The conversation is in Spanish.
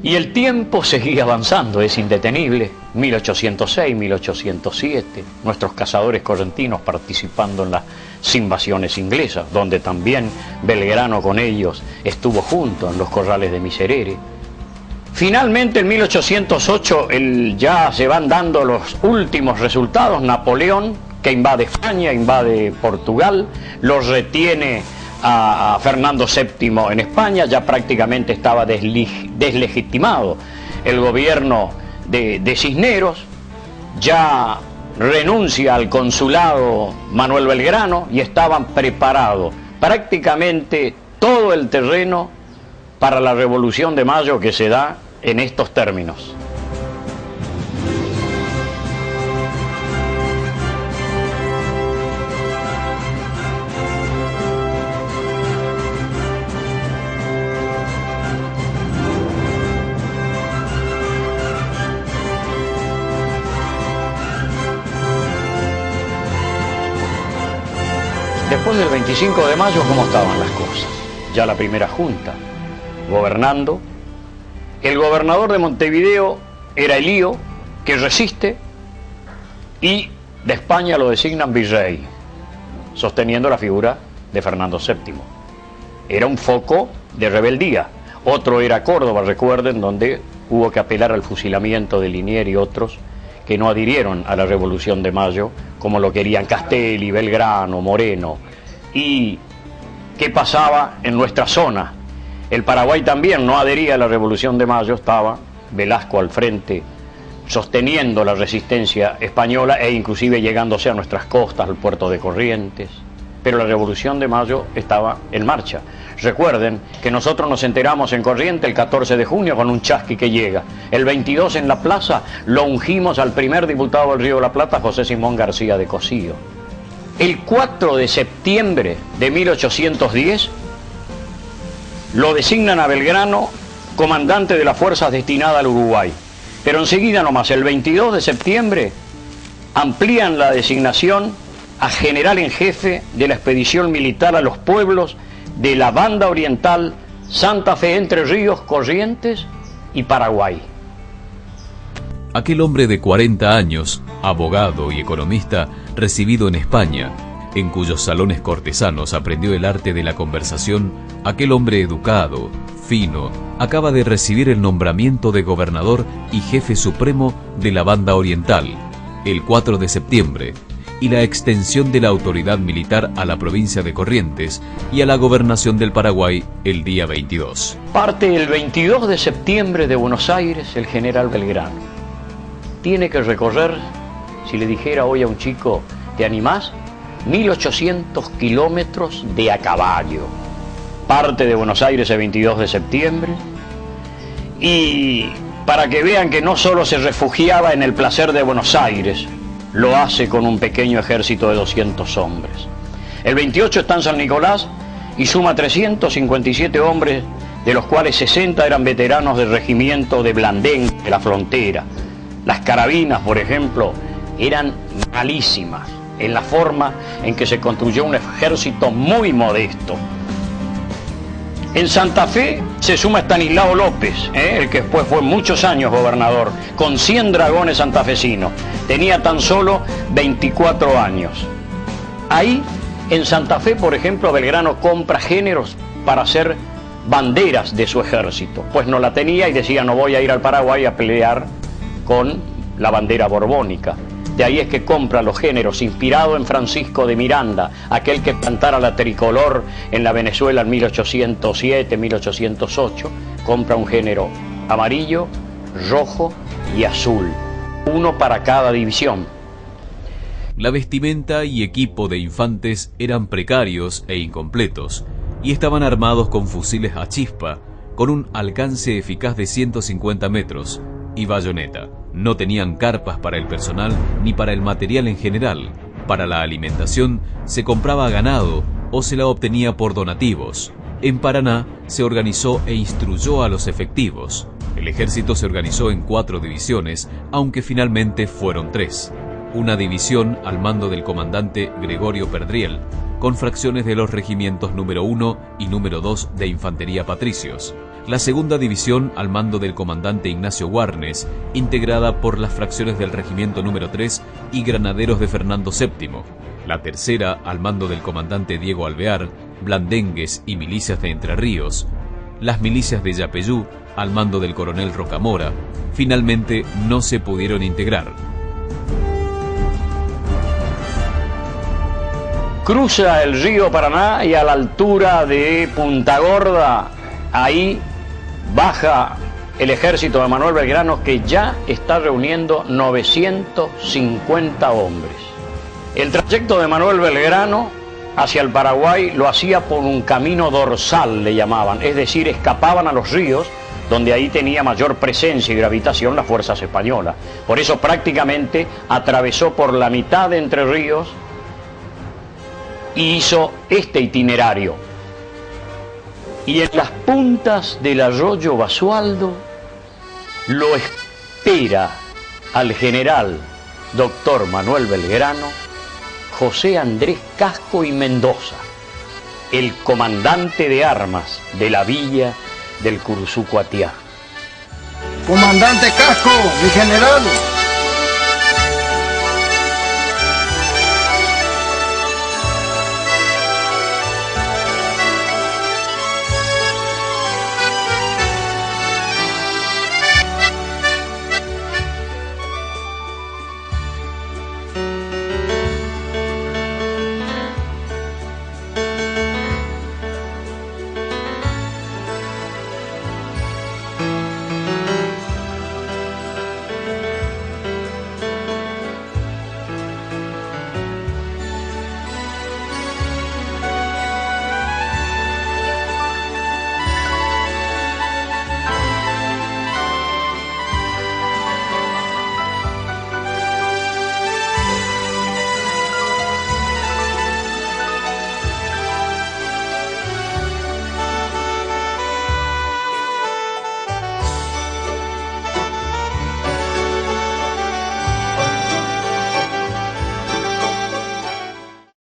Y el tiempo seguía avanzando, es indetenible. 1806, 1807, nuestros cazadores correntinos participando en las invasiones inglesas, donde también Belgrano con ellos estuvo junto en los corrales de Miserere. Finalmente en 1808 ya se van dando los últimos resultados. Napoleón, que invade España, invade Portugal, los retiene a Fernando VII en España. Ya prácticamente estaba deslegitimado el gobierno de Cisneros, ya renuncia al consulado Manuel Belgrano y estaban preparados prácticamente todo el terreno para la Revolución de Mayo, que se da en estos términos. Después del 25 de mayo, ¿cómo estaban las cosas? Ya la primera junta gobernando. El gobernador de Montevideo era Elío, que resiste, y de España lo designan virrey, sosteniendo la figura de Fernando VII. Era un foco de rebeldía. Otro era Córdoba, recuerden, donde hubo que apelar al fusilamiento de Liniers y otros que no adhirieron a la Revolución de Mayo, como lo querían Castelli, Belgrano, Moreno. ¿Y qué pasaba en nuestra zona? El Paraguay también no adhería a la Revolución de Mayo, estaba Velasco al frente, sosteniendo la resistencia española e inclusive llegándose a nuestras costas, al puerto de Corrientes. Pero la Revolución de Mayo estaba en marcha. Recuerden que nosotros nos enteramos en Corrientes el 14 de junio con un chasqui que llega. El 22 en la plaza lo ungimos al primer diputado del Río de la Plata, José Simón García de Cosío. El 4 de septiembre de 1810 lo designan a Belgrano comandante de las fuerzas destinadas al Uruguay. Pero enseguida nomás, el 22 de septiembre, amplían la designación a general en jefe de la expedición militar a los pueblos de la Banda Oriental, Santa Fe, Entre Ríos, Corrientes y Paraguay. Aquel hombre de 40 años, abogado y economista, recibido en España, en cuyos salones cortesanos aprendió el arte de la conversación, aquel hombre educado, fino, acaba de recibir el nombramiento de gobernador y jefe supremo de la Banda Oriental, el 4 de septiembre, y la extensión de la autoridad militar a la provincia de Corrientes y a la gobernación del Paraguay el día 22. Parte el 22 de septiembre de Buenos Aires el general Belgrano. Tiene que recorrer, si le dijera hoy a un chico, ¿te animás? 1800 kilómetros de a caballo. Parte de Buenos Aires el 22 de septiembre. Y para que vean que no solo se refugiaba en el placer de Buenos Aires, lo hace con un pequeño ejército de 200 hombres. El 28 está en San Nicolás y suma 357 hombres, de los cuales 60 eran veteranos del regimiento de Blandén, de la frontera. Las carabinas, por ejemplo, eran malísimas en la forma en que se construyó un ejército muy modesto. En Santa Fe se suma Estanislao López, el que después fue muchos años gobernador, con 100 dragones santafesinos. Tenía tan solo 24 años. Ahí, en Santa Fe, por ejemplo, Belgrano compra géneros para hacer banderas de su ejército. Pues no la tenía y decía, no voy a ir al Paraguay a pelear con la bandera borbónica. De ahí es que compra los géneros, inspirado en Francisco de Miranda, aquel que plantara la tricolor en la Venezuela en 1807, 1808, compra un género amarillo, rojo y azul, uno para cada división. La vestimenta y equipo de infantes eran precarios e incompletos, y estaban armados con fusiles a chispa, con un alcance eficaz de 150 metros, y bayoneta. No tenían carpas para el personal ni para el material en general. Para la alimentación se compraba ganado o se la obtenía por donativos. En Paraná se organizó e instruyó a los efectivos. El ejército se organizó en 4 divisiones, aunque finalmente fueron 3. Una división al mando del comandante Gregorio Perdriel, con fracciones de los regimientos número 1 y número 2 de Infantería Patricios, la segunda división al mando del comandante Ignacio Warnes, integrada por las fracciones del regimiento número 3 y granaderos de Fernando VII, la tercera al mando del comandante Diego Alvear, blandengues y milicias de Entre Ríos, las milicias de Yapeyú al mando del coronel Rocamora, finalmente no se pudieron integrar. Cruza el río Paraná y a la altura de Punta Gorda, ahí baja el ejército de Manuel Belgrano, que ya está reuniendo 950 hombres. El trayecto de Manuel Belgrano hacia el Paraguay lo hacía por un camino dorsal, le llamaban, es decir, escapaban a los ríos, donde ahí tenía mayor presencia y gravitación las fuerzas españolas. Por eso prácticamente atravesó por la mitad de Entre Ríos y hizo este itinerario. Y en las puntas del arroyo Basualdo lo espera al general doctor Manuel Belgrano José Andrés Casco y Mendoza, el comandante de armas de la villa del Curuzú Cuatiá. Comandante Casco, mi general.